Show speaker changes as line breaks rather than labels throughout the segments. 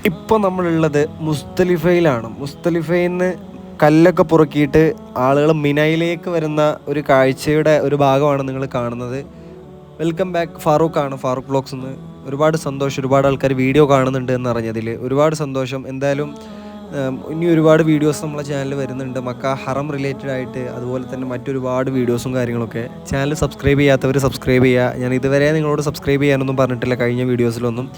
ഇപ്പോൾ നമ്മളുള്ളത് മുസ്തലിഫയിലാണ്. മുസ്തലിഫയിൽ നിന്ന് കല്ലൊക്കെ പുറക്കിയിട്ട് ആളുകൾ മിനയിലേക്ക് വരുന്ന ഒരു കാഴ്ചയുടെ ഒരു ഭാഗമാണ് നിങ്ങൾ കാണുന്നത്. വെൽക്കം ബാക്ക്, ഫാറൂഖാണ്, ഫാറൂഖ് വ്ളോഗ്സ് എന്ന്. ഒരുപാട് സന്തോഷം, ഒരുപാട് ആൾക്കാർ വീഡിയോ കാണുന്നുണ്ട് എന്നറിഞ്ഞതിൽ ഒരുപാട് സന്തോഷം. എന്തായാലും ഇനി ഒരുപാട് വീഡിയോസ് നമ്മളെ ചാനലിൽ വരുന്നുണ്ട്, മക്ക ഹറം റിലേറ്റഡ് ആയിട്ട്. അതുപോലെ തന്നെ മറ്റൊരുപാട് വീഡിയോസും കാര്യങ്ങളൊക്കെ. ചാനൽ സബ്സ്ക്രൈബ് ചെയ്യാത്തവർ സബ്സ്ക്രൈബ് ചെയ്യുക. ഞാൻ ഇതുവരെ നിങ്ങളോട് സബ്സ്ക്രൈബ് ചെയ്യാനൊന്നും പറഞ്ഞിട്ടില്ല കഴിഞ്ഞ വീഡിയോസിലൊന്നും.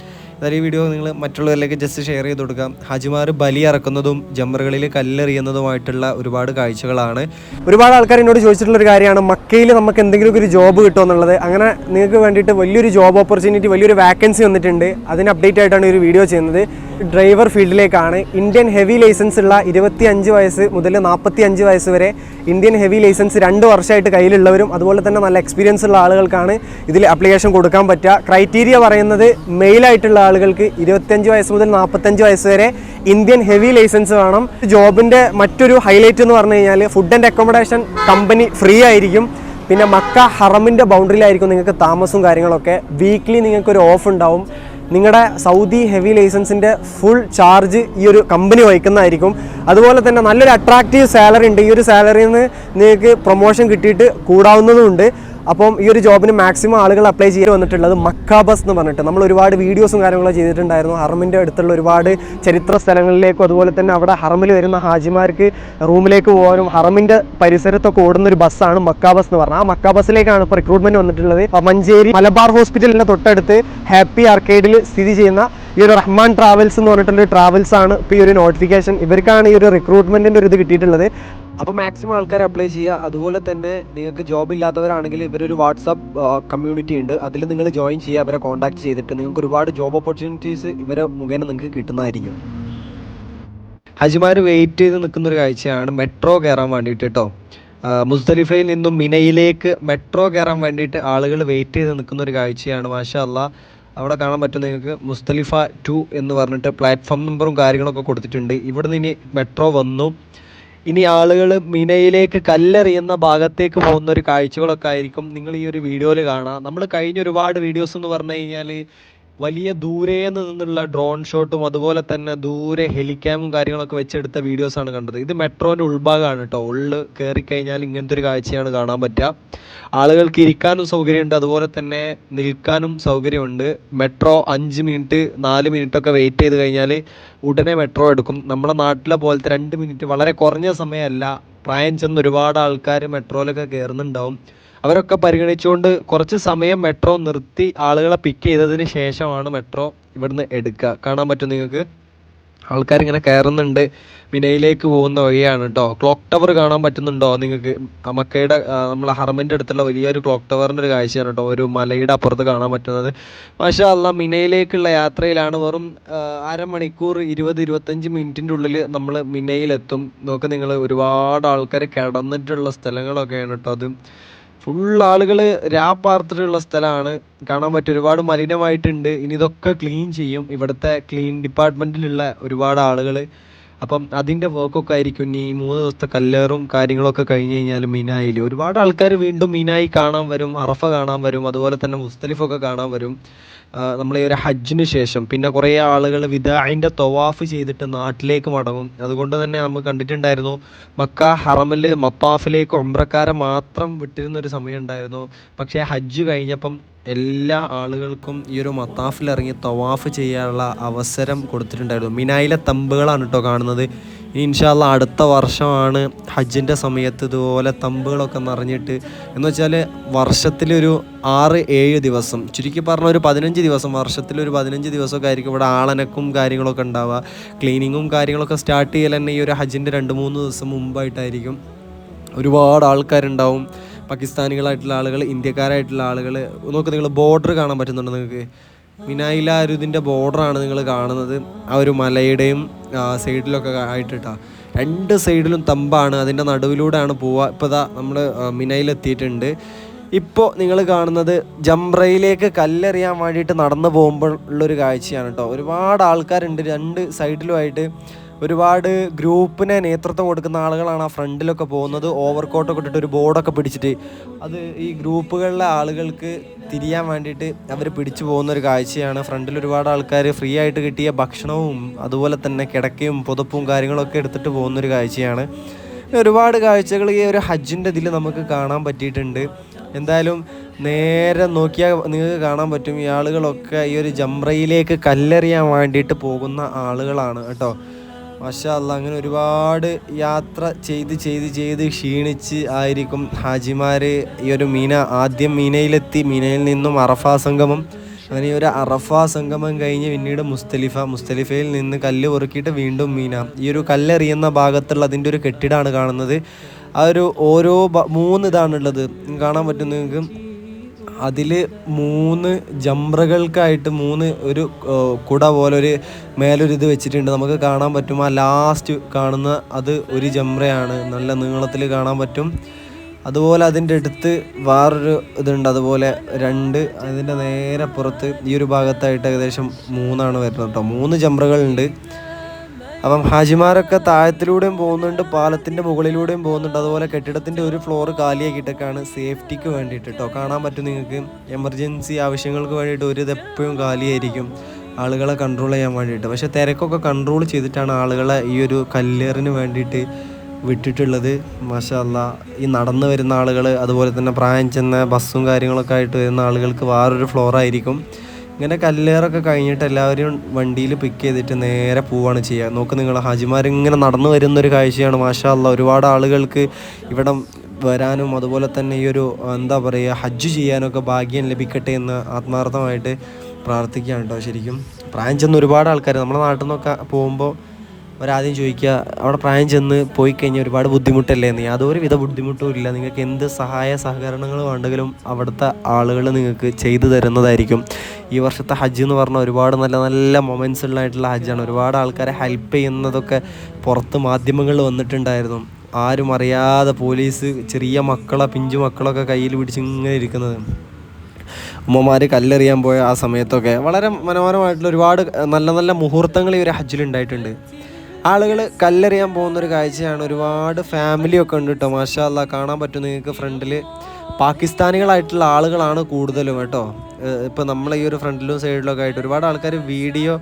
ഈ വീഡിയോ നിങ്ങൾ മറ്റുള്ളവരിലേക്ക് ജസ്റ്റ് ഷെയർ ചെയ്ത് കൊടുക്കാം. ഹാജിമാർ ബലി ഇറക്കുന്നതും ജമ്മറുകളിൽ കല്ലെറിയുന്നതുമായിട്ടുള്ള ഒരുപാട് കാഴ്ചകളാണ്.
ഒരുപാട് ആൾക്കാർ എന്നോട് ചോദിച്ചിട്ടുള്ളൊരു കാര്യമാണ്, മക്കയിൽ നമുക്ക് എന്തെങ്കിലും ഒരു ജോബ് കിട്ടുമോ എന്നുള്ളത്. അങ്ങനെ നിങ്ങൾക്ക് വേണ്ടിയിട്ട് വലിയൊരു ജോബ് ഓപ്പർച്യൂണിറ്റി, വലിയൊരു വാക്കൻസി വന്നിട്ടുണ്ട്. അതിന് അപ്ഡേറ്റ് ആയിട്ടാണ് ഒരു വീഡിയോ ചെയ്യുന്നത്. ഡ്രൈവർ ഫീൽഡിലേക്കാണ്. ഇന്ത്യൻ ഹെവി ലൈസൻസ് ഉള്ള 25 വയസ്സ് മുതൽ 45 വയസ്സ് വരെ ഇന്ത്യൻ ഹെവി ലൈസൻസ് 2 വർഷമായിട്ട് കയ്യിലുള്ളവരും അതുപോലെ തന്നെ നല്ല എക്സ്പീരിയൻസ് ഉള്ള ആളുകൾക്കാണ് ഇതിൽ അപ്ലിക്കേഷൻ കൊടുക്കാൻ പറ്റുക. ക്രൈറ്റീരിയ പറയുന്നത് മെയിലായിട്ടുള്ള ആളുകൾക്ക് 25 വയസ്സ് മുതൽ 45 വയസ്സ് വരെ ഇന്ത്യൻ ഹെവി ലൈസൻസ് വേണം. ജോബിൻ്റെ മറ്റൊരു ഹൈലൈറ്റ് എന്ന് പറഞ്ഞു കഴിഞ്ഞാൽ food and accommodation company free ആയിരിക്കും. പിന്നെ മക്ക ഹറമിൻ്റെ ബൗണ്ടറിയിലായിരിക്കും നിങ്ങൾക്ക് താമസവും കാര്യങ്ങളൊക്കെ. വീക്ക്ലി നിങ്ങൾക്കൊരു ഓഫ് ഉണ്ടാവും. നിങ്ങളുടെ സൗദി ഹെവി ലൈസൻസിൻ്റെ ഫുൾ ചാർജ് ഈ ഒരു കമ്പനി വഹിക്കുന്നതായിരിക്കും. അതുപോലെ തന്നെ നല്ലൊരു അട്രാക്റ്റീവ് സാലറി ഉണ്ട്. ഈ ഒരു സാലറിയിൽ നിന്ന് നിങ്ങൾക്ക് പ്രൊമോഷൻ കിട്ടിയിട്ട് കൂടാവുന്നതുമുണ്ട്. അപ്പം ഈ ഒരു ജോബിന് മാക്സിമം ആളുകൾ അപ്ലൈ ചെയ്ത് വന്നിട്ടുള്ളത് മക്ക ബസ് എന്ന് പറഞ്ഞിട്ട് നമ്മൾ ഒരുപാട് വീഡിയോസും കാര്യങ്ങളും ചെയ്തിട്ടുണ്ടായിരുന്നു. ഹറമിൻ്റെ അടുത്തുള്ള ഒരുപാട് ചരിത്ര സ്ഥലങ്ങളിലേക്കും അതുപോലെ തന്നെ അവിടെ ഹറമിൽ വരുന്ന ഹാജിമാർക്ക് റൂമിലേക്ക് പോകാനും ഹറമിൻ്റെ പരിസരത്തൊക്കെ ഓടുന്ന ഒരു ബസ്സാണ് മക്ക ബസ് എന്ന് പറഞ്ഞാൽ. ആ മക്ക ബസ്സിലേക്കാണ് ഇപ്പോൾ റിക്രൂട്ട്മെൻറ്റ് വന്നിട്ടുള്ളത്. മഞ്ചേരി മലബാർ ഹോസ്പിറ്റലിൻ്റെ തൊട്ടടുത്ത് ഹാപ്പി ആർക്കേഡിൽ സ്ഥിതി ചെയ്യുന്ന ഈ ഒരു റഹ്മാൻ ട്രാവൽസ് എന്ന് പറഞ്ഞിട്ടുള്ള ട്രാവൽസ് ആണ് ഇപ്പോൾ ഈ ഒരു നോട്ടിഫിക്കേഷൻ. ഇവർക്കാണ് ഈ ഒരു റിക്രൂട്ട്മെൻറ്റിൻ്റെ ഒരു ഇത് കിട്ടിയിട്ടുള്ളത്. അപ്പോൾ മാക്സിമം ആൾക്കാർ അപ്ലൈ ചെയ്യുക. അതുപോലെ തന്നെ നിങ്ങൾക്ക് ജോബ് ഇല്ലാത്തവരാണെങ്കിൽ ഇവരൊരു വാട്സാപ്പ് കമ്മ്യൂണിറ്റി ഉണ്ട്, അതിൽ നിങ്ങൾ ജോയിൻ ചെയ്യുക. അവരെ കോൺടാക്ട് ചെയ്തിട്ട് നിങ്ങൾക്ക് ഒരുപാട് ജോബ് ഓപ്പർച്യൂണിറ്റീസ് ഇവരെ മുഖേന നിങ്ങൾക്ക് കിട്ടുന്നതായിരിക്കും. ഹജിമാർ വെയിറ്റ് ചെയ്ത് നിൽക്കുന്ന ഒരു കാഴ്ചയാണ് മെട്രോ കയറാൻ വേണ്ടിയിട്ട് കേട്ടോ. മുസ്ദലിഫയിൽ നിന്നും മിനയിലേക്ക് മെട്രോ കയറാൻ വേണ്ടിയിട്ട് ആളുകൾ വെയിറ്റ് ചെയ്ത് നിൽക്കുന്ന ഒരു കാഴ്ചയാണ്. മാഷാ അല്ലാ, അവിടെ കാണാൻ പറ്റും നിങ്ങൾക്ക്. മുസ്ദലിഫ 2 എന്ന് പറഞ്ഞിട്ട് പ്ലാറ്റ്ഫോം നമ്പറും കാര്യങ്ങളൊക്കെ കൊടുത്തിട്ടുണ്ട്. ഇവിടെ നിന്ന് ഇനി മെട്രോ വന്നു. ഇനി ആളുകൾ മിനയിലേക്ക് കല്ലെറിയുന്ന ഭാഗത്തേക്ക് പോകുന്ന ഒരു കാഴ്ചകളൊക്കെ ആയിരിക്കും നിങ്ങൾ ഈ ഒരു വീഡിയോയിൽ കാണാം. നമ്മൾ കഴിഞ്ഞ ഒരുപാട് വീഡിയോസ് എന്ന് പറഞ്ഞു കഴിഞ്ഞാൽ വലിയ ദൂരെ നിന്നുള്ള ഡ്രോൺ ഷോട്ടും അതുപോലെ തന്നെ ദൂരെ ഹെലിക്യാമും കാര്യങ്ങളൊക്കെ വെച്ചെടുത്ത വീഡിയോസാണ് കണ്ടത്. ഇത് മെട്രോൻ്റെ ഉൾഭാഗമാണ് കേട്ടോ. ഉള്ളിൽ കയറിക്കഴിഞ്ഞാൽ ഇങ്ങനത്തെ ഒരു കാഴ്ചയാണ് കാണാൻ പറ്റുക. ആളുകൾക്ക് ഇരിക്കാനും സൗകര്യമുണ്ട്, അതുപോലെ തന്നെ നിൽക്കാനും സൗകര്യമുണ്ട്. മെട്രോ 5 മിനിറ്റ് 4 മിനിറ്റൊക്കെ വെയിറ്റ് ചെയ്ത് കഴിഞ്ഞാൽ ഉടനെ മെട്രോ എടുക്കും. നമ്മുടെ നാട്ടിലെ പോലത്തെ 2 മിനിറ്റ് വളരെ കുറഞ്ഞ സമയമല്ല. പ്രായം ചെന്ന് ഒരുപാട് ആൾക്കാർ മെട്രോയിലൊക്കെ കയറുന്നുണ്ടാവും. അവരൊക്കെ പരിഗണിച്ചുകൊണ്ട് കുറച്ച് സമയം മെട്രോ നിർത്തി ആളുകളെ പിക്ക് ചെയ്തതിന് ശേഷമാണ് മെട്രോ ഇവിടുന്ന് എടുക്കുക. കാണാൻ പറ്റും നിങ്ങൾക്ക്, ആൾക്കാരിങ്ങനെ കയറുന്നുണ്ട്. മിനയിലേക്ക് പോകുന്ന വഴിയാണ് കേട്ടോ. ക്ലോക്ക് ടവർ കാണാൻ പറ്റുന്നുണ്ടോ നിങ്ങൾക്ക്? മക്കയുടെ നമ്മളെ ഹറമിൻ്റെ അടുത്തുള്ള വലിയൊരു ക്ലോക്ക് ടവറിൻ്റെ ഒരു കാഴ്ചയാണ് കേട്ടോ, ഒരു മലയുടെ അപ്പുറത്ത് കാണാൻ പറ്റുന്നത്. മാഷാ അല്ലാ, മിനയിലേക്കുള്ള യാത്രയിലാണ്. വെറും അരമണിക്കൂർ 20-25 മിനിറ്റിൻ്റെ ഉള്ളിൽ നമ്മൾ മിനയിലെത്തും. നോക്ക് നിങ്ങൾ, ഒരുപാട് ആൾക്കാർ കിടന്നിട്ടുള്ള സ്ഥലങ്ങളൊക്കെയാണ് കേട്ടോ. അത് ഫുൾ ആളുകൾ പാർത്തിട്ടുള്ള സ്ഥലമാണ്. കാണാൻ പറ്റും, ഒരുപാട് മലിനമായിട്ടുണ്ട്. ഇനി ഇതൊക്കെ ക്ലീൻ ചെയ്യും ഇവിടുത്തെ ക്ലീൻ ഡിപ്പാർട്ട്മെൻറ്റിലുള്ള ഒരുപാട് ആളുകൾ. അപ്പം അതിൻ്റെ വർക്കൊക്കെ ആയിരിക്കും ഇനി 3 ദിവസത്തെ കല്ലേറും കാര്യങ്ങളൊക്കെ കഴിഞ്ഞ് കഴിഞ്ഞാൽ മിനായിൽ. ഒരുപാട് ആൾക്കാർ വീണ്ടും മിനായി കാണാൻ വരും, അറഫ കാണാൻ വരും, അതുപോലെ തന്നെ മുസ്തലിഫൊക്കെ കാണാൻ വരും. നമ്മൾ ഈ ഒരു ഹജ്ജിന് ശേഷം പിന്നെ കുറേ ആളുകൾ വിദാഇൻ്റെ തവാഫ് ചെയ്തിട്ട് നാട്ടിലേക്ക് മടങ്ങും. അതുകൊണ്ട് തന്നെ നമ്മൾ കണ്ടിട്ടുണ്ടായിരുന്നു മക്ക ഹറമിൽ മത്താഫിലേക്ക് ഉംറക്കാരെ മാത്രം വിട്ടിരുന്നൊരു സമയം ഉണ്ടായിരുന്നു. പക്ഷേ ഹജ്ജ് കഴിഞ്ഞപ്പം എല്ലാ ആളുകൾക്കും ഈ ഒരു മത്താഫിലിറങ്ങി തവാഫ് ചെയ്യാനുള്ള അവസരം കൊടുത്തിട്ടുണ്ടായിരുന്നു. മിനായിലെ തമ്പുകളാണ് കേട്ടോ കാണുന്നത്. ഇൻഷാ അല്ലാ അടുത്ത വർഷമാണ് ഹജ്ജിൻ്റെ സമയത്ത് ഇതുപോലെ തമ്പുകളൊക്കെ നിറഞ്ഞിട്ട്, എന്ന് വെച്ചാൽ വർഷത്തിലൊരു 6-7 ദിവസം, ചുരുക്കി പറഞ്ഞ ഒരു 15 ദിവസം, വർഷത്തിലൊരു 15 ദിവസമൊക്കെ ആയിരിക്കും ഇവിടെ ആളനക്കും കാര്യങ്ങളൊക്കെ ഉണ്ടാവുക. ക്ലീനിങ്ങും കാര്യങ്ങളൊക്കെ സ്റ്റാർട്ട് ചെയ്യൽ തന്നെ ഈ ഒരു ഹജ്ജിൻ്റെ 2-3 ദിവസം മുമ്പായിട്ടായിരിക്കും. ഒരുപാട് ആൾക്കാരുണ്ടാവും, പാകിസ്ഥാനികളായിട്ടുള്ള ആളുകൾ, ഇന്ത്യക്കാരായിട്ടുള്ള ആളുകൾ. നോക്ക് നിങ്ങൾ, ബോർഡർ കാണാൻ പറ്റുന്നുണ്ട് നിങ്ങൾക്ക്. മിനായില ഒരു ഇതിൻ്റെ ബോർഡറാണ് നിങ്ങൾ കാണുന്നത്. ആ ഒരു മലയുടെയും സൈഡിലൊക്കെ ആയിട്ടിട്ടാണ്. 2 സൈഡിലും തമ്പാണ്, അതിൻ്റെ നടുവിലൂടെയാണ് പോവുക. ഇപ്പോൾ ഇതാ നമ്മൾ മിനായിലെത്തിയിട്ടുണ്ട്. ഇപ്പോൾ നിങ്ങൾ കാണുന്നത് ജംറയിലേക്ക് കല്ലെറിയാൻ വേണ്ടിയിട്ട് നടന്നു പോകുമ്പോൾ ഉള്ളൊരു കാഴ്ചയാണ് കേട്ടോ. ഒരുപാട് ആൾക്കാരുണ്ട് 2 സൈഡിലുമായിട്ട്.
ഒരുപാട് ഗ്രൂപ്പിനെ നേതൃത്വം കൊടുക്കുന്ന ആളുകളാണ് ആ ഫ്രണ്ടിലൊക്കെ പോകുന്നത്. ഓവർകോട്ടൊക്കെ ഇട്ടിട്ട് ഒരു ബോർഡൊക്കെ പിടിച്ചിട്ട് അത് ഈ ഗ്രൂപ്പുകളിലെ ആളുകൾക്ക് തിരിയാൻ വേണ്ടിയിട്ട് അവർ പിടിച്ചു പോകുന്ന ഒരു കാഴ്ചയാണ്. ഫ്രണ്ടിൽ ഒരുപാട് ആൾക്കാർ ഫ്രീ ആയിട്ട് കിട്ടിയ ഭക്ഷണവും അതുപോലെ തന്നെ കിടക്കയും പുതപ്പും കാര്യങ്ങളൊക്കെ എടുത്തിട്ട് പോകുന്നൊരു കാഴ്ചയാണ്. ഒരുപാട് കാഴ്ചകൾ ഈ ഒരു ഹജ്ജിൻ്റെ ഇതിൽ നമുക്ക് കാണാൻ പറ്റിയിട്ടുണ്ട്. എന്തായാലും നേരെ നോക്കിയാൽ നിങ്ങൾക്ക് കാണാൻ പറ്റും ഈ ആളുകളൊക്കെ ഈ ഒരു ജംറയിലേക്ക് കല്ലെറിയാൻ വേണ്ടിയിട്ട് പോകുന്ന ആളുകളാണ് കേട്ടോ. മാഷാ അല്ലാഹ്, അങ്ങനെ ഒരുപാട് യാത്ര ചെയ്ത് ക്ഷീണിച്ച് ആയിരിക്കും ഹാജിമാർ ഈ ഒരു ആദ്യം മീനയിലെത്തി. മീനയിൽ നിന്നും അറഫ സംഗമം, അങ്ങനെ ഈ ഒരു അറഫ സംഗമം കഴിഞ്ഞ് പിന്നീട് മുസ്തലിഫയിൽ നിന്ന് കല്ല് പൊറുക്കിയിട്ട് വീണ്ടും മീന. ഈ ഒരു കല്ലെറിയുന്ന ഭാഗത്തുള്ള അതിൻ്റെ ഒരു കെട്ടിടമാണ് കാണുന്നത്. ആ ഒരു ഓരോ 3 ഇതാണുള്ളത്, കാണാൻ പറ്റും നിങ്ങൾക്ക്. അതിൽ 3 ജംറകൾക്കായിട്ട് 3 ഒരു കുട പോലെ ഒരു മേലൊരു ഇത് വെച്ചിട്ടുണ്ട്. നമുക്ക് കാണാൻ പറ്റും ആ ലാസ്റ്റ് കാണുന്ന അത് ഒരു ജംറയാണ്, നല്ല നീളത്തിൽ കാണാൻ പറ്റും. അതുപോലെ അതിൻ്റെ അടുത്ത് വേറൊരു ഇതുണ്ട്, അതുപോലെ 2 അതിൻ്റെ നേരെ പുറത്ത് ഈ ഒരു ഭാഗത്തായിട്ട് ഏകദേശം 3 വരുന്നത് കേട്ടോ. 3 ജംറകളുണ്ട്. അപ്പം ഹാജിമാരൊക്കെ താഴത്തിലൂടെയും പോകുന്നുണ്ട്, പാലത്തിൻ്റെ മുകളിലൂടെയും പോകുന്നുണ്ട്. അതുപോലെ കെട്ടിടത്തിൻ്റെ ഒരു ഫ്ലോർ കാലിയാക്കിയിട്ടൊക്കെയാണ് സേഫ്റ്റിക്ക് വേണ്ടിയിട്ട് കേട്ടോ. കാണാൻ പറ്റും നിങ്ങൾക്ക്. എമർജൻസി ആവശ്യങ്ങൾക്ക് വേണ്ടിയിട്ട് ഒരു ഇതെപ്പോഴും കാലിയായിരിക്കും, ആളുകളെ കൺട്രോൾ ചെയ്യാൻ വേണ്ടിയിട്ട്. പക്ഷേ തിരക്കൊക്കെ കൺട്രോൾ ചെയ്തിട്ടാണ് ആളുകളെ ഈ ഒരു കല്ലേറിന് വേണ്ടിയിട്ട് വിട്ടിട്ടുള്ളത്. മാഷാ അല്ലാഹ്, ഈ നടന്നു വരുന്ന ആളുകൾ, അതുപോലെ തന്നെ പ്രായം ചെന്ന ബസ്സും കാര്യങ്ങളൊക്കെ ആയിട്ട് വരുന്ന ആളുകൾക്ക് വേറൊരു ഫ്ലോറായിരിക്കും. ഇങ്ങനെ കല്ലേറൊക്കെ കഴിഞ്ഞിട്ട് എല്ലാവരും വണ്ടിയിൽ പിക്ക് ചെയ്തിട്ട് നേരെ പോവുകയാണ് ചെയ്യുക. നോക്ക് നിങ്ങൾ, ഹാജിമാരിങ്ങനെ നടന്നു വരുന്നൊരു കാഴ്ചയാണ്. മാഷാ അല്ലാഹ്, ഒരുപാട് ആളുകൾക്ക് ഇവിടെ വരാനും അതുപോലെ തന്നെ ഈ ഒരു എന്താ പറയുക ഹജ്ജ് ചെയ്യാനൊക്കെ ഭാഗ്യം ലഭിക്കട്ടെ എന്ന് ആത്മാർത്ഥമായിട്ട് പ്രാർത്ഥിക്കുകയാണ് കേട്ടോ. ശരിക്കും പ്രായം ചെന്ന് ഒരുപാട് ആൾക്കാർ നമ്മുടെ നാട്ടിൽ നിന്നൊക്കെ പോകുമ്പോൾ അവരാദ്യം ചോദിക്കുക, അവിടെ പ്രായം ചെന്ന് പോയി കഴിഞ്ഞാൽ ഒരുപാട് ബുദ്ധിമുട്ടല്ലേ എന്ന്. യാതൊരു വിധ ബുദ്ധിമുട്ടും ഇല്ല. നിങ്ങൾക്ക് എന്ത് സഹകരണങ്ങൾ വേണ്ടെങ്കിലും അവിടുത്തെ ആളുകൾ നിങ്ങൾക്ക് ചെയ്തു തരുന്നതായിരിക്കും. ഈ വർഷത്തെ ഹജ്ജ് എന്ന് പറഞ്ഞാൽ ഒരുപാട് നല്ല നല്ല മൊമെൻറ്റ്സ് ഉള്ളതായിട്ടുള്ള ഹജ്ജാണ്. ഒരുപാട് ആൾക്കാരെ ഹെൽപ്പ് ചെയ്യുന്നതൊക്കെ പുറത്ത് മാധ്യമങ്ങളിൽ വന്നിട്ടുണ്ടായിരുന്നു. ആരും അറിയാതെ പോലീസ് ചെറിയ മക്കളെ, പിഞ്ചു മക്കളൊക്കെ കയ്യിൽ പിടിച്ച് ഇങ്ങനെ ഇരിക്കുന്നത്, ഉമ്മമാർ കല്ലെറിയാൻ പോയ ആ സമയത്തൊക്കെ വളരെ മനോഹരമായിട്ടുള്ള ഒരുപാട് നല്ല നല്ല മുഹൂർത്തങ്ങൾ ഈ ഒരു ഹജ്ജിലുണ്ടായിട്ടുണ്ട്. ആളുകൾ കല്ലെറിയാൻ പോകുന്നൊരു കാഴ്ചയാണ്. ഒരുപാട് ഫാമിലിയൊക്കെ ഉണ്ട് കേട്ടോ. മാഷാ അല്ലാഹ്, കാണാൻ പറ്റും നിങ്ങൾക്ക്. ഫ്രണ്ടിൽ പാകിസ്ഥാനികളായിട്ടുള്ള ആളുകളാണ് കൂടുതലും കേട്ടോ. ഇപ്പോൾ നമ്മളെ ഈ ഒരു ഫ്രണ്ടിലും സൈഡിലൊക്കെ ആയിട്ട് ഒരുപാട് ആൾക്കാർ വീഡിയോ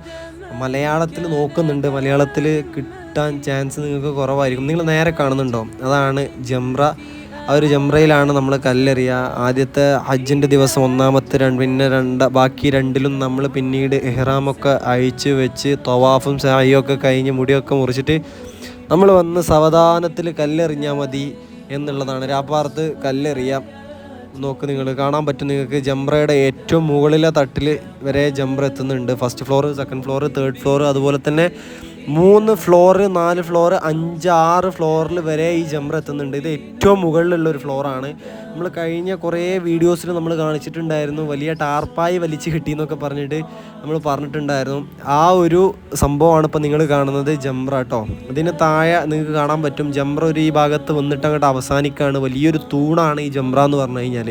മലയാളത്തിൽ നോക്കുന്നുണ്ട്. മലയാളത്തിൽ കിട്ടാൻ ചാൻസ് നിങ്ങൾക്ക് കുറവായിരിക്കും. നിങ്ങൾ നേരെ കാണുന്നുണ്ടോ, അതാണ് ജംറ. ആ ഒരു ജംറയിലാണ് നമ്മൾ കല്ലെറിയുക. ആദ്യത്തെ ഹജ്ജിൻ്റെ ദിവസം 1-ാമത്തെ പിന്നെ ബാക്കി 2ലും നമ്മൾ പിന്നീട് ഇഹ്റാമൊക്കെ അഴിച്ച് വെച്ച് തവാഫും സായിയൊക്കെ കഴിഞ്ഞ് മുടിയൊക്കെ മുറിച്ചിട്ട് നമ്മൾ വന്ന് സാവധാനത്തിൽ കല്ലെറിഞ്ഞാൽ മതി എന്നുള്ളതാണ്. രാപ്പാർത്ത് കല്ലെറിയാം. നോക്ക് നിങ്ങൾ, കാണാൻ പറ്റും നിങ്ങൾക്ക്. ജംറയുടെ ഏറ്റവും മുകളിലെ തട്ടിൽ വരെ ജംറ എത്തുന്നുണ്ട്. First floor, second floor, third floor, അതുപോലെ തന്നെ 3 ഫ്ലോർ, 4 ഫ്ലോർ, 5, 6 ഫ്ലോറിൽ വരെ ഈ ജംറ എത്തുന്നുണ്ട്. ഇത് ഏറ്റവും മുകളിലുള്ളൊരു ഫ്ലോറാണ്. നമ്മൾ കഴിഞ്ഞ കുറേ വീഡിയോസിൽ നമ്മൾ കാണിച്ചിട്ടുണ്ടായിരുന്നു. വലിയ ടാർപ്പായി വലിച്ച് കിട്ടിയെന്നൊക്കെ പറഞ്ഞിട്ട് നമ്മൾ പറഞ്ഞിട്ടുണ്ടായിരുന്നു. ആ ഒരു സംഭവമാണ് ഇപ്പോൾ നിങ്ങൾ കാണുന്നത് ജംറ കേട്ടോ. ഇതിന് താഴെ നിങ്ങൾക്ക് കാണാൻ പറ്റും ജംറ ഈ ഭാഗത്ത് വന്നിട്ട് അങ്ങോട്ട് അവസാനിക്കുകയാണ്. വലിയൊരു തൂണാണ് ഈ ജംറ എന്ന് പറഞ്ഞു കഴിഞ്ഞാൽ.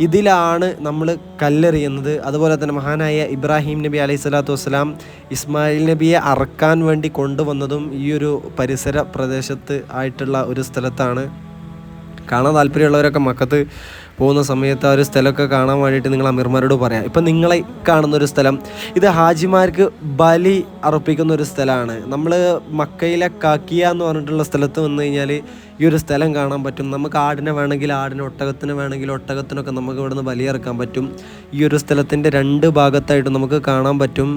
ഇതിലാണ് നമ്മൾ കല്ലെറിയുന്നത്. അതുപോലെ തന്നെ മഹാനായ ഇബ്രാഹിം നബി അലൈഹി സ്വലാത്തു വസ്സലാം ഇസ്മായിൽ നബിയെ അറക്കാൻ വേണ്ടി കൊണ്ടുവന്നതും ഈ ഒരു പരിസര പ്രദേശത്ത് ആയിട്ടുള്ള ഒരു സ്ഥലത്താണ്. കാണാൻ താല്പര്യമുള്ളവരൊക്കെ മക്കത്ത് പോകുന്ന സമയത്ത് ആ ഒരു സ്ഥലമൊക്കെ കാണാൻ വേണ്ടിയിട്ട് നിങ്ങൾ അമീർമാരോട് പറയാം. ഇപ്പം നിങ്ങളെ കാണുന്നൊരു സ്ഥലം, ഇത് ഹാജിമാർക്ക് ബലി അർപ്പിക്കുന്ന ഒരു സ്ഥലമാണ്. നമ്മൾ മക്കയിലെ കാക്കിയ എന്ന് പറഞ്ഞിട്ടുള്ള സ്ഥലത്ത് വന്നു കഴിഞ്ഞാൽ ഈ ഒരു സ്ഥലം കാണാൻ പറ്റും. നമുക്ക് ആടിനെ വേണമെങ്കിൽ ആടിന്, ഒട്ടകത്തിന് വേണമെങ്കിൽ ഒട്ടകത്തിനൊക്കെ നമുക്ക് ഇവിടുന്ന് ബലിയിറക്കാൻ പറ്റും. ഈ ഒരു സ്ഥലത്തിൻ്റെ 2 ഭാഗത്തായിട്ട് നമുക്ക് കാണാൻ പറ്റും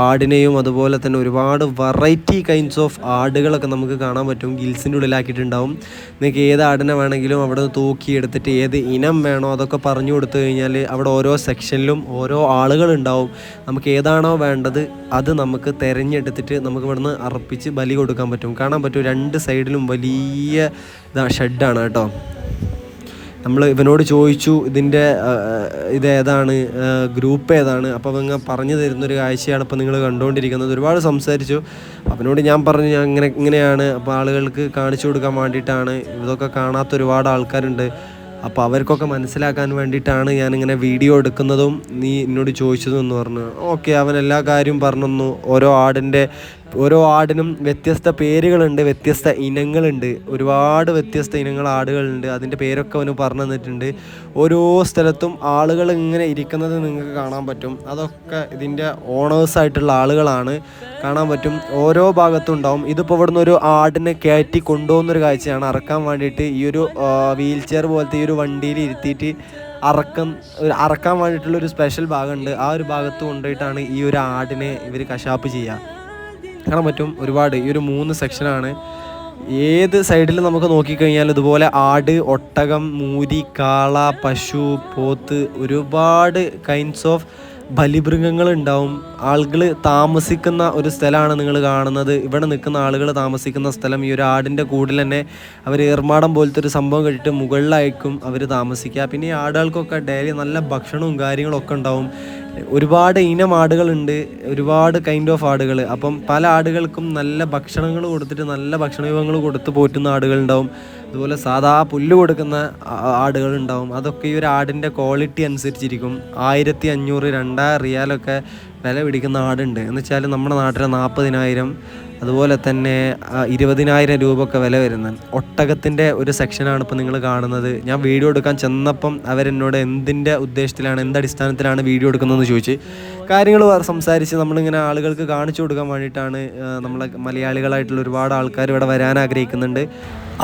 ആടിനെയും അതുപോലെ തന്നെ ഒരുപാട് വെറൈറ്റി കൈൻഡ്സ് ഓഫ് ആടുകളൊക്കെ നമുക്ക് കാണാൻ പറ്റും. ഗിൽസിൻ്റെ ഉള്ളിലാക്കിയിട്ടുണ്ടാവും. നിങ്ങൾക്ക് ഏത് ആടിനെ വേണമെങ്കിലും അവിടെ നിന്ന് തൂക്കിയെടുത്തിട്ട് ഏത് ഇനം വേണോ അതൊക്കെ പറഞ്ഞു കൊടുത്തു കഴിഞ്ഞാൽ അവിടെ ഓരോ സെക്ഷനിലും ഓരോ ആളുകളുണ്ടാവും. നമുക്ക് ഏതാണോ വേണ്ടത് അത് നമുക്ക് തിരഞ്ഞെടുത്തിട്ട് നമുക്ക് ഇവിടുന്ന് അർപ്പിച്ച് ബലി കൊടുക്കാൻ പറ്റും. കാണാൻ പറ്റും 2 സൈഡിലും വലിയ ഷെഡാണ് കേട്ടോ. നമ്മൾ ഇവനോട് ചോദിച്ചു ഇതിൻ്റെ ഇതേതാണ്, ഗ്രൂപ്പ് ഏതാണ്, അപ്പോൾ ഇവങ്ങ പറഞ്ഞു തരുന്നൊരു കാഴ്ചയാണ് ഇപ്പോൾ നിങ്ങൾ കണ്ടുകൊണ്ടിരിക്കുന്നത്. ഒരുപാട് സംസാരിച്ചു. അവനോട് ഞാൻ പറഞ്ഞു ഞാൻ ഇങ്ങനെയാണ്, അപ്പോൾ ആളുകൾക്ക് കാണിച്ചു കൊടുക്കാൻ വേണ്ടിയിട്ടാണ്. ഇതൊക്കെ കാണാത്ത ഒരുപാട് ആൾക്കാരുണ്ട്, അപ്പോൾ അവർക്കൊക്കെ മനസ്സിലാക്കാൻ വേണ്ടിയിട്ടാണ് ഞാനിങ്ങനെ വീഡിയോ എടുക്കുന്നതും നീ എന്നോട് ചോദിച്ചതും എന്ന് പറഞ്ഞു. ഓക്കെ, അവൻ എല്ലാ കാര്യവും പറഞ്ഞു. ഓരോ ആടിൻ്റെ ഓരോ ആടിനും വ്യത്യസ്ത പേരുകളുണ്ട്, വ്യത്യസ്ത ഇനങ്ങളുണ്ട്, ഒരുപാട് വ്യത്യസ്ത ഇനങ്ങൾ ആടുകളുണ്ട്. അതിൻ്റെ പേരൊക്കെ അവന് പറഞ്ഞു തന്നിട്ടുണ്ട്. ഓരോ സ്ഥലത്തും ആളുകൾ ഇങ്ങനെ ഇരിക്കുന്നത് നിങ്ങൾക്ക് കാണാൻ പറ്റും. അതൊക്കെ ഇതിൻ്റെ ഓണേഴ്സായിട്ടുള്ള ആളുകളാണ്, കാണാൻ പറ്റും. ഓരോ ഭാഗത്തും ഉണ്ടാവും. ഇതിപ്പോൾ ഇവിടുന്ന് ഒരു ആടിനെ കയറ്റി കൊണ്ടുപോകുന്നൊരു കാഴ്ചയാണ്. അറക്കാൻ വേണ്ടിയിട്ട് ഈ ഒരു വീൽ ചെയർ പോലത്തെ ഈ ഒരു വണ്ടിയിൽ ഇരുത്തിയിട്ട് അറക്കാൻ വേണ്ടിയിട്ടുള്ളൊരു സ്പെഷ്യൽ ഭാഗമുണ്ട്. ആ ഒരു ഭാഗത്ത് കൊണ്ടുപോയിട്ടാണ് ഈ ഒരു ആടിനെ ഇവർ കശാപ്പ് ചെയ്യുക. കാണാൻ പറ്റും ഒരുപാട്. ഈ ഒരു 3 സെക്ഷനാണ്. ഏത് സൈഡിൽ നമുക്ക് നോക്കിക്കഴിഞ്ഞാൽ ഇതുപോലെ ആട്, ഒട്ടകം, മൂരി, കാള, പശു, പോത്ത്, ഒരുപാട് കൈൻഡ്സ് ഓഫ് ബലിമൃഗങ്ങളുണ്ടാവും. ആളുകൾ താമസിക്കുന്ന ഒരു സ്ഥലമാണ് നിങ്ങൾ കാണുന്നത്. ഇവിടെ നിൽക്കുന്ന ആളുകൾ താമസിക്കുന്ന സ്ഥലം ഈ ഒരു ആടിൻ്റെ കൂടിൽ തന്നെ അവർ ഏർമാടം പോലത്തെ ഒരു സംഭവം കഴിച്ചിട്ട് മുകളിലായിരിക്കും അവർ താമസിക്കുക. പിന്നെ ഈ ആടുകൾക്കൊക്കെ ഡെയിലി നല്ല ഭക്ഷണവും കാര്യങ്ങളൊക്കെ ഉണ്ടാവും. ഒരുപാട് ഇനം ആടുകളുണ്ട്, ഒരുപാട് കൈൻഡ് ഓഫ് ആടുകൾ. അപ്പം പല ആടുകൾക്കും നല്ല ഭക്ഷണങ്ങൾ കൊടുത്തിട്ട് നല്ല ഭക്ഷണ വിഭവങ്ങൾ കൊടുത്ത് പോറ്റുന്ന ആടുകളുണ്ടാവും. അതുപോലെ സാധാ പുല്ല് കൊടുക്കുന്ന ആടുകളുണ്ടാവും. അതൊക്കെ ഈ ഒരു ആടിൻ്റെ ക്വാളിറ്റി അനുസരിച്ചിരിക്കും. 1500 2000 റിയാലൊക്കെ വില പിടിക്കുന്ന ആടുണ്ട്. എന്ന് വെച്ചാൽ നമ്മുടെ നാട്ടിലെ 40,000, അതുപോലെ തന്നെ 20,000 രൂപയൊക്കെ വില വരുന്നത്. ഒട്ടകത്തിൻ്റെ ഒരു സെക്ഷനാണ് ഇപ്പോൾ നിങ്ങൾ കാണുന്നത്. ഞാൻ വീഡിയോ എടുക്കാൻ ചെന്നപ്പം അവരെന്നോട് എന്തിൻ്റെ ഉദ്ദേശത്തിലാണ്, എന്തടിസ്ഥാനത്തിലാണ് വീഡിയോ എടുക്കുന്നതെന്ന് ചോദിച്ച് കാര്യങ്ങൾ സംസാരിച്ച് നമ്മളിങ്ങനെ ആളുകൾക്ക് കാണിച്ചു കൊടുക്കാൻ വേണ്ടിയിട്ടാണ്. നമ്മളെ മലയാളികളായിട്ടുള്ള ഒരുപാട് ആൾക്കാർ ഇവിടെ വരാൻ ആഗ്രഹിക്കുന്നുണ്ട്.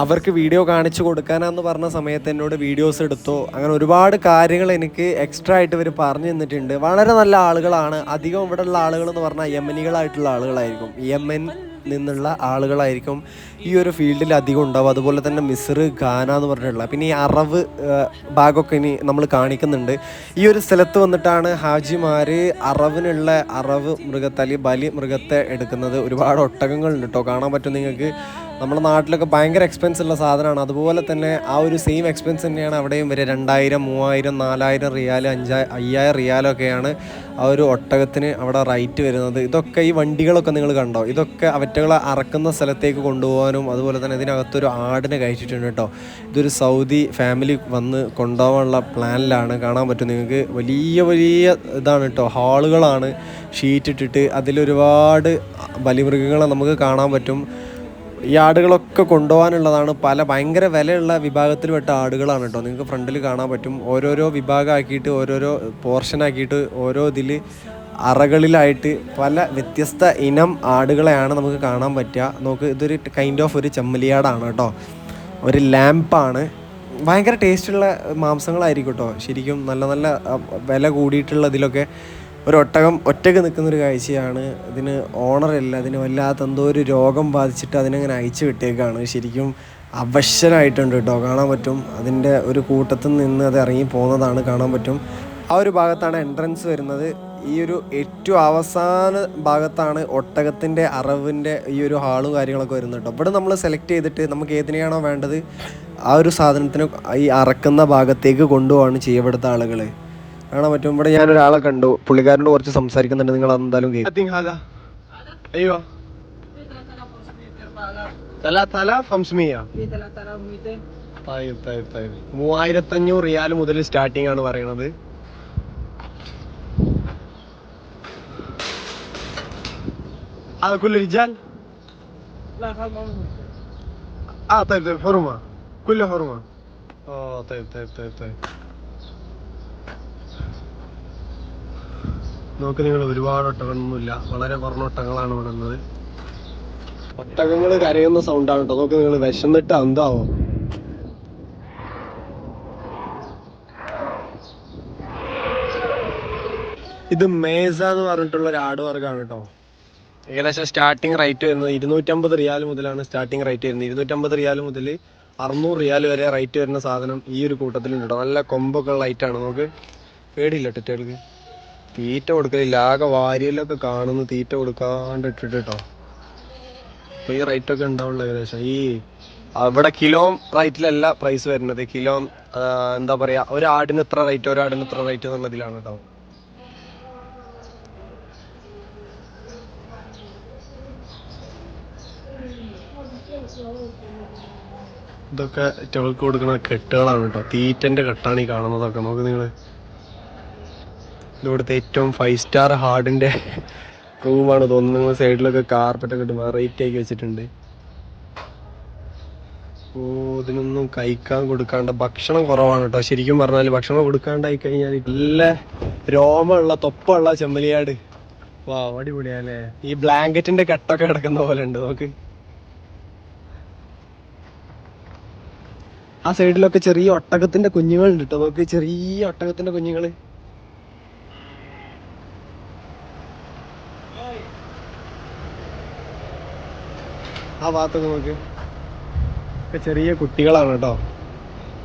അവർക്ക് വീഡിയോ കാണിച്ചു കൊടുക്കാനാന്ന് പറഞ്ഞ സമയത്ത് എന്നോട് വീഡിയോസ് എടുത്തോ, അങ്ങനെ ഒരുപാട് കാര്യങ്ങൾ എനിക്ക് എക്സ്ട്രാ ആയിട്ട് ഇവർ പറഞ്ഞു തന്നിട്ടുണ്ട്. വളരെ നല്ല ആളുകളാണ്. അധികം ഇവിടെ ഉള്ള ആളുകൾ എന്ന് പറഞ്ഞാൽ യമനികളായിട്ടുള്ള ആളുകളായിരിക്കും. യമൻ നിന്നുള്ള ആളുകളായിരിക്കും ഈ ഒരു ഫീൽഡിൽ അധികം ഉണ്ടാവും. അതുപോലെ തന്നെ മിസ്ർ, ഘാന എന്ന് പറഞ്ഞിട്ടുള്ള, പിന്നെ ഈ അറവ് ഭാഗമൊക്കെ ഇനി നമ്മൾ കാണിക്കുന്നുണ്ട്. ഈ ഒരു സ്ഥലത്ത് വന്നിട്ടാണ് ഹാജിമാർ അറവ് മൃഗത്തെ അല്ലെങ്കിൽ ബലി മൃഗത്തെ എടുക്കുന്നത്. ഒരുപാട് ഒട്ടകങ്ങളുണ്ട് കേട്ടോ, കാണാൻ പറ്റും നിങ്ങൾക്ക്. നമ്മുടെ നാട്ടിലൊക്കെ ഭയങ്കര എക്സ്പെൻസ് ഉള്ള സാധനമാണ്. അതുപോലെ തന്നെ ആ ഒരു സെയിം എക്സ്പെൻസ് തന്നെയാണ് അവിടെയും വരെ. 2000, 3000, 4000 റിയാൽ, 5000 റിയാലൊക്കെയാണ് ആ ഒരു ഒട്ടകത്തിന് അവിടെ റേറ്റ് വരുന്നത്. ഇതൊക്കെ ഈ വണ്ടികളൊക്കെ നിങ്ങൾ കണ്ടോ, ഇതൊക്കെ അവറ്റകളെ അറക്കുന്ന സ്ഥലത്തേക്ക് കൊണ്ടുപോകാനും അതുപോലെ തന്നെ ഇതിനകത്തൊരു ആടിനെ കഴിച്ചിട്ടുണ്ട് കേട്ടോ. ഇതൊരു സൗദി ഫാമിലി വന്ന് കൊണ്ടുപോകാനുള്ള പ്ലാനിലാണ്. കാണാൻ പറ്റും നിങ്ങൾക്ക്. വലിയ ഇതാണ് കേട്ടോ, ഹാളുകളാണ് ഷീറ്റ് ഇട്ടിട്ട്. അതിലൊരുപാട് ബലിമൃഗങ്ങളെ നമുക്ക് കാണാൻ പറ്റും. ഈ ആടുകളൊക്കെ കൊണ്ടുപോകാനുള്ളതാണ്. ഭയങ്കര വിലയുള്ള വിഭാഗത്തിൽപ്പെട്ട ആടുകളാണ് കേട്ടോ. നിങ്ങൾക്ക് ഫ്രണ്ടിൽ കാണാൻ പറ്റും. ഓരോരോ വിഭാഗമാക്കിയിട്ട്, ഓരോരോ പോർഷനാക്കിയിട്ട്, ഓരോ ഇതിൽ അറകളിലായിട്ട് പല വ്യത്യസ്ത ഇനം ആടുകളെയാണ് നമുക്ക് കാണാൻ പറ്റുക. നോക്ക്, ഇതൊരു കൈൻഡ് ഓഫ് ഒരു ചെമ്മലിയാടാണ് കേട്ടോ, ഒരു ലാമ്പാണ്. ഭയങ്കര ടേസ്റ്റുള്ള മാംസങ്ങളായിരിക്കും കേട്ടോ. ശരിക്കും നല്ല വില കൂടിയിട്ടുള്ള ഇതിലൊക്കെ ഒരു ഒട്ടകം ഒറ്റയ്ക്ക് നിൽക്കുന്നൊരു കാഴ്ചയാണ്. ഇതിന് ഓണറില്ല, അതിന് വല്ലാത്ത എന്തോ ഒരു രോഗം ബാധിച്ചിട്ട് അതിനങ്ങനെ അയച്ചു വിട്ടേക്കാണ്. ശരിക്കും അവശനായിട്ടുണ്ട് കേട്ടോ, കാണാൻ പറ്റും. അതിൻ്റെ ഒരു കൂട്ടത്തിൽ നിന്ന് അത് ഇറങ്ങി പോകുന്നതാണ് കാണാൻ പറ്റും. ആ ഒരു ഭാഗത്താണ് എൻട്രൻസ് വരുന്നത്. ഈ ഒരു ഏറ്റവും അവസാന ഭാഗത്താണ് ഒട്ടകത്തിൻ്റെ അറവിൻ്റെ ഈ ഒരു ഹാളും കാര്യങ്ങളൊക്കെ വരുന്നത് കേട്ടോ. ഇവിടെ നമ്മൾ സെലക്ട് ചെയ്തിട്ട് നമുക്ക് ഏതിനെയാണോ വേണ്ടത് ആ ഒരു സാധനത്തിന് ഈ അറക്കുന്ന ഭാഗത്തേക്ക് കൊണ്ടുപോവാണ് ചെയ്യപ്പെടുത്ത ആളുകൾ. കാണാൻ പറ്റും. ഇവിടെ ഞാനൊരാളെ കണ്ടു, പുള്ളിക്കാരനോട് കുറച്ച് സംസാരിക്കുന്നുണ്ട്. നിങ്ങൾ അതെന്തായാലും കേൾക്കും. 3500 റിയാൽ മുതൽ സ്റ്റാർട്ടിംഗ് ആണ് പറയണത്. هذا كل رجال؟ لا هذا طيب حرمة كله حرمة. طيب നോക്ക് നിങ്ങൾ, ഒരുപാട് ഒട്ടകമൊന്നുമില്ല, വളരെ കുറഞ്ഞ ഒട്ടകങ്ങളാണ് ഇവിടെ ഉള്ളത്. ഒട്ടകങ്ങൾ കരയുന്ന സൗണ്ടാണ് കേട്ടോ. നോക്ക് നിങ്ങൾ, വിശന്നിട്ട് എന്താവോ. ഇത് മേസ എന്ന് പറഞ്ഞിട്ടുള്ള ഒരു ആട് വർഗ്ഗമാണ് കേട്ടോ. ഏകദേശം സ്റ്റാർട്ടിങ് റേറ്റ് വരുന്നത് 250 റിയാൽ മുതലാണ് സ്റ്റാർട്ടിങ് റേറ്റ് വരുന്നത്. 250 റിയാൽ മുതൽ 600 റിയാൽ വരെ റേറ്റ് വരുന്ന സാധനം ഈ ഒരു കൂട്ടത്തിലുണ്ട് കേട്ടോ. നല്ല കൊമ്പൊക്കെ ഉള്ള ലൈറ്റാണ്. നമുക്ക് പേടിയില്ല ടെറ്റകൾക്ക്. തീറ്റ കൊടുക്കലില്ല, ആകെ വാരിയലൊക്കെ കാണുന്നു തീറ്റ കൊടുക്കാണ്ട് ഇട്ടിട്ട് കേട്ടോ. അപ്പോൾ ഈ റേറ്റൊക്കെ ഉണ്ടാവുള്ളൂ ഏകദേശം. ഈ അവിടെ കിലോ റേറ്റിലല്ല പ്രൈസ് വരുന്നത്. കിലോ എന്താ പറയുക, ഒരാടിന് ഇത്ര റേറ്റ്, ഒരാടിന് ഇത്ര റേറ്റ് എന്നുള്ളതിലാണ് കേട്ടോ. ഇതൊക്കെ ചെവൾക്ക് കൊടുക്കുന്ന കെട്ടുകളാണ് കേട്ടോ. തീറ്റൻ്റെ കെട്ടാണ് ഈ കാണുന്നതൊക്കെ. നോക്ക് നിങ്ങൾ, ഇവിടുത്തെ ഏറ്റവും 5 സ്റ്റാർ ആടിൻ്റെ
റൂമാണ് തോന്നുന്നു. നിങ്ങൾ സൈഡിലൊക്കെ കാർപ്പറ്റൊക്കെ ഇട്ട് വെറൈറ്റി ആക്കി വെച്ചിട്ടുണ്ട്. ഓ, ഇതിനൊന്നും കഴിക്കാൻ കൊടുക്കാണ്ട് ഭക്ഷണം കുറവാണ് കേട്ടോ. ശരിക്കും പറഞ്ഞാൽ ഭക്ഷണം കൊടുക്കാണ്ടായി കഴിഞ്ഞാൽ നല്ല രോമമുള്ള തൊപ്പുള്ള ചെമ്മലിയാട്. വാ, അടിപൊളിയാല്ലേ. ഈ ബ്ലാങ്കറ്റിന്റെ കെട്ടൊക്കെ കിടക്കുന്ന പോലെ ഉണ്ട്. നോക്ക്, ആ സൈഡിലൊക്കെ ചെറിയ ഒട്ടകത്തിന്റെ കുഞ്ഞുങ്ങളുണ്ട് കേട്ടോ. നോക്ക്, ചെറിയ ഒട്ടകത്തിന്റെ കുഞ്ഞുങ്ങള്. ആ ഭാഗത്തൊക്കെ നോക്ക്, ഒക്കെ ചെറിയ കുട്ടികളാണ് കേട്ടോ.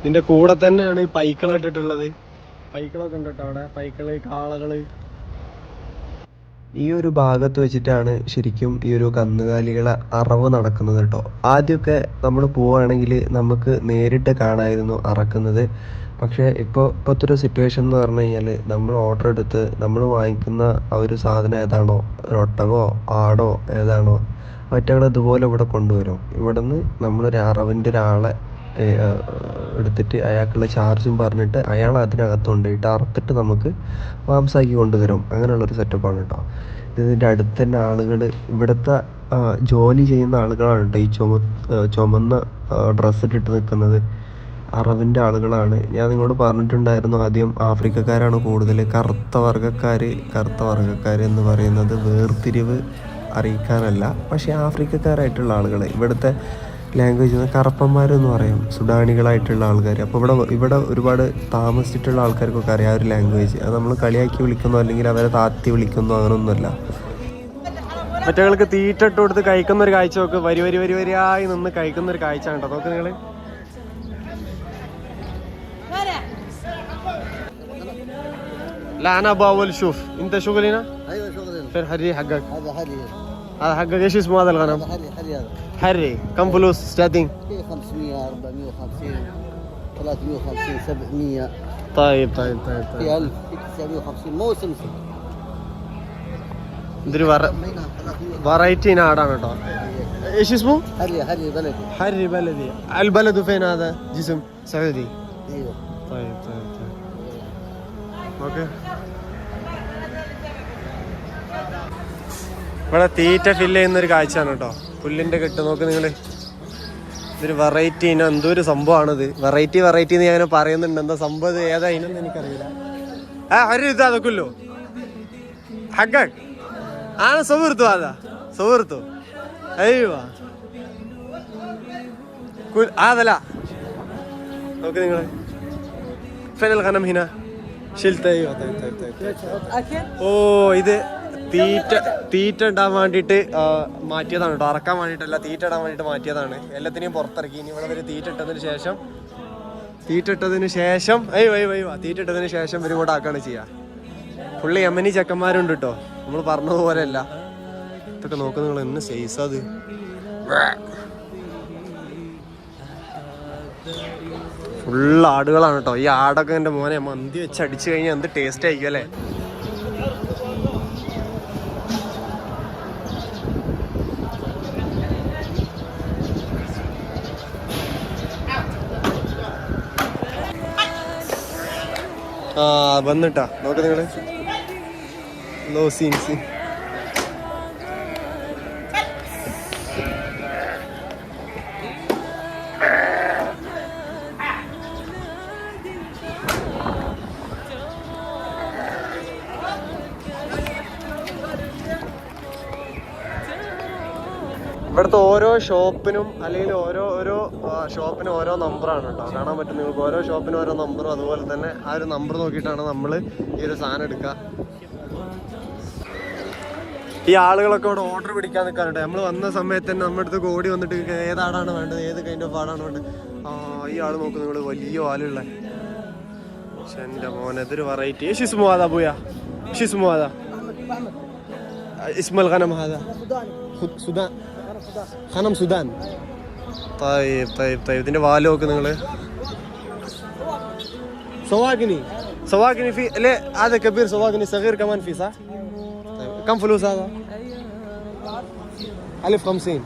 ഇതിന്റെ കൂടെ തന്നെയാണ് ഈ പൈക്കള ഇട്ടിട്ടുള്ളത്. പൈക്കളൊക്കെ ഉണ്ട് കേട്ടോ അവിടെ. പൈക്കള്, കാളകള്.
ഈ ഒരു ഭാഗത്ത് വെച്ചിട്ടാണ് ശരിക്കും ഈ ഒരു കന്നുകാലികളെ അറവ് നടക്കുന്നത് കേട്ടോ. ആദ്യമൊക്കെ നമ്മൾ പോവുകയാണെങ്കിൽ നമുക്ക് നേരിട്ട് കാണാമായിരുന്നു അറക്കുന്നത്. പക്ഷേ ഇപ്പോഴത്തെ ഒരു സിറ്റുവേഷൻ എന്ന് പറഞ്ഞു കഴിഞ്ഞാൽ നമ്മൾ ഓർഡർ എടുത്ത് നമ്മൾ വാങ്ങിക്കുന്ന ആ ഒരു സാധനം ഏതാണോ, ഒരു ഒട്ടകമോ ആടോ ഏതാണോ, അവറ്റകൾ ഇതുപോലെ ഇവിടെ കൊണ്ടുവരും. ഇവിടെ നിന്ന് നമ്മളൊരു അറവിൻ്റെ ഒരാളെ എടുത്തിട്ട് അയാൾക്കുള്ള ചാർജും പറഞ്ഞിട്ട് അയാൾ അതിനകത്ത് കൊണ്ടുപോയിട്ട് അറുത്തിട്ട് നമുക്ക് മാംസാക്കി കൊണ്ടുതരും. അങ്ങനെയുള്ളൊരു സെറ്റപ്പാണ് കേട്ടോ. ഇതിൻ്റെ അടുത്ത് തന്നെ ആളുകൾ, ഇവിടുത്തെ ജോലി ചെയ്യുന്ന ആളുകളാണ് കേട്ടോ ഈ ചുമന്ന ഡ്രസ്സ് ഇട്ടിട്ട് നിൽക്കുന്നത്. അറവിൻ്റെ ആളുകളാണ്. ഞാൻ നിങ്ങളോട് പറഞ്ഞിട്ടുണ്ടായിരുന്നു ആദ്യം, ആഫ്രിക്കക്കാരാണ് കൂടുതൽ. കറുത്ത വർഗ്ഗക്കാർ എന്ന് പറയുന്നത് വേർതിരിവ് അറിയിക്കാനല്ല, പക്ഷേ ആഫ്രിക്കക്കാരായിട്ടുള്ള ആളുകൾ, ഇവിടുത്തെ ലാംഗ്വേജ് കറുപ്പന്മാരെന്ന് പറയും, സുഡാനികളായിട്ടുള്ള ആൾക്കാർ. അപ്പോൾ ഇവിടെ ഒരുപാട് താമസിച്ചിട്ടുള്ള ആൾക്കാർക്കൊക്കെ അറിയാം ആ ഒരു ലാംഗ്വേജ്. അത് നമ്മൾ കളിയാക്കി വിളിക്കുന്നോ അല്ലെങ്കിൽ അവരെ താത്തി വിളിക്കുന്നോ അങ്ങനെയൊന്നുമല്ല.
മറ്റേകൾക്ക് തീറ്റ ഇട്ട് കൊടുത്ത് കഴിക്കുന്ന ഒരു കാഴ്ച നോക്ക്. വരിയായി നിന്ന് കഴിക്കുന്ന ഒരു കാഴ്ച കേട്ടോ. നോക്ക് നിങ്ങൾ. لا انا باول شوف انت شغلنا.
ايوه شغلنا.
في الحري حقك.
هذا حري.
هذا حقك. ايش اسمه هذا الغنم؟
هذا حري هذا.
حري. كم فلوس ستارتنج؟
500 450 350 700.
طيب.
في 1000 في 950 موسم.
ഇതൊരു വെറൈറ്റി ആടാണ് കേട്ടോ. ايش اسمه؟
حري بلدي.
حري بلدي. البلد فين هذا؟ جسم سعودي.
ايوه.
طيب. اوكي. ഇവിടെ തീറ്റ ഫില്ല് ചെയ്യുന്ന ഒരു കാഴ്ചയാണ് കേട്ടോ. പുല്ലിന്റെ കെട്ട് നോക്ക് നിങ്ങള്. ഇതൊരു വെറൈറ്റി ഇനം. എന്തോ ഒരു സംഭവമാണിത്. വെറൈറ്റി എന്ന് ഞാൻ പറയുന്നുണ്ട്. എന്താ സംഭവം ഏതാ ഇനം എനിക്കറിയില്ല. ഒരു ഇതാ നോക്കല്ലോ. حقك انا صورته هذا صورته. ايوه كل هذا لا. اوكي നിങ്ങള്. فين الغنم هنا؟ شلت. ايوه طيب. ഓ, ഇത് തീറ്റ ഇടാൻ വേണ്ടിയിട്ട് മാറ്റിയതാണ് കേട്ടോ. അറക്കാൻ വേണ്ടിയിട്ടല്ല, തീറ്റ ഇടാൻ വേണ്ടിയിട്ട് മാറ്റിയതാണ്. എല്ലാത്തിനെയും പുറത്തിറക്കി. ഇനി ഇവിടെ തീറ്റ ഇട്ടതിന് ശേഷം തീറ്റ ഇട്ടതിന് ശേഷം ഇവരും കൂടെ ആക്കാണ് ചെയ്യുക. പുള്ളി യമനി ചെക്കന്മാരുണ്ട് കേട്ടോ. നമ്മൾ പറഞ്ഞതുപോലെയല്ല. ഇതൊക്കെ നോക്ക് നിങ്ങൾ, എന്ന് സൈസ് അത്. ഫുള്ള് ആടുകളാണ് കേട്ടോ. ഈ ആടൊക്കെ എൻ്റെ മോനെ മന്തി വെച്ച് അടിച്ചു കഴിഞ്ഞാൽ എന്ത് ടേസ്റ്റ് ആയിരിക്കും അല്ലേ. വന്നിട്ടാ നോക്ക് നിങ്ങള്. ലോ സീൻ. ഇവിടുത്തെ ഓരോ ഷോപ്പിനും അല്ലെങ്കിൽ ഓരോ ഷോപ്പിനും ഓരോ നമ്പറാണ് കേട്ടോ. കാണാൻ പറ്റും നിങ്ങൾക്ക്. ഓരോ ഷോപ്പിനും ഓരോ നമ്പറും. അതുപോലെ തന്നെ ആ ഒരു നമ്പർ നോക്കിയിട്ടാണ് നമ്മൾ ഈ ഒരു സാധനം എടുക്കുക. ഈ ആളുകളൊക്കെ ഇവിടെ ഓർഡർ പിടിക്കാൻ നിൽക്കാറുണ്ട്. നമ്മൾ വന്ന സമയത്ത് തന്നെ നമ്മുടെ അടുത്ത് ഓടി വന്നിട്ട് ഏതാടാണ് വേണ്ടത്, ഏത് കൈൻഡ് ഓഫ് ആടാണ് വേണ്ടത്. ഈ ആൾ നോക്കും നിങ്ങൾ, വലിയ ആളുള്ള. പക്ഷെ എൻ്റെ മോനെ ഇതൊരു വെറൈറ്റി. ഷിസ്മു ആദാ ബുയ ഷിസ്മു ആദാ ഇസ്മൽ ഖനം ഹാദാ സുദാൻ ഖനം സുദാൻ. طيب. ഇതിന്റെ വാല് നോക്ക് നിങ്ങള്. سواقني في ليه هذا كبير سواقني صغير كمان في صح؟ طيب كم فلوس هذا؟ 1050.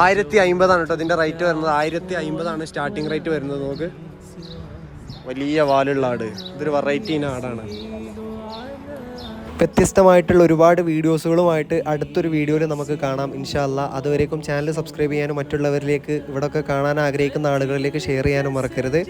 1050 ആണ് കേട്ടോ ഇതിന്റെ റേറ്റ് വരുന്നത്. 1050 സ്റ്റാർട്ടിംഗ് റേറ്റ് വരുന്നത്. നോക്ക്, വലിയ വാലുള്ള ആട്. ഇതൊരു വെറൈറ്റി ആടാണ്.
വ്യത്യസ്തമായിട്ടുള്ള ഒരുപാട് വീഡിയോസുകളുമായിട്ട് അടുത്തൊരു വീഡിയോയിൽ നമുക്ക് കാണാം ഇൻഷാ അല്ലാ. അതുവരേക്കും ചാനൽ സബ്സ്ക്രൈബ് ചെയ്യാനും മറ്റുള്ളവരിലേക്ക് ഇവിടെയൊക്കെ കാണാൻ ആഗ്രഹിക്കുന്ന ആളുകളിലേക്ക് ഷെയർ ചെയ്യാനും മറക്കരുത്.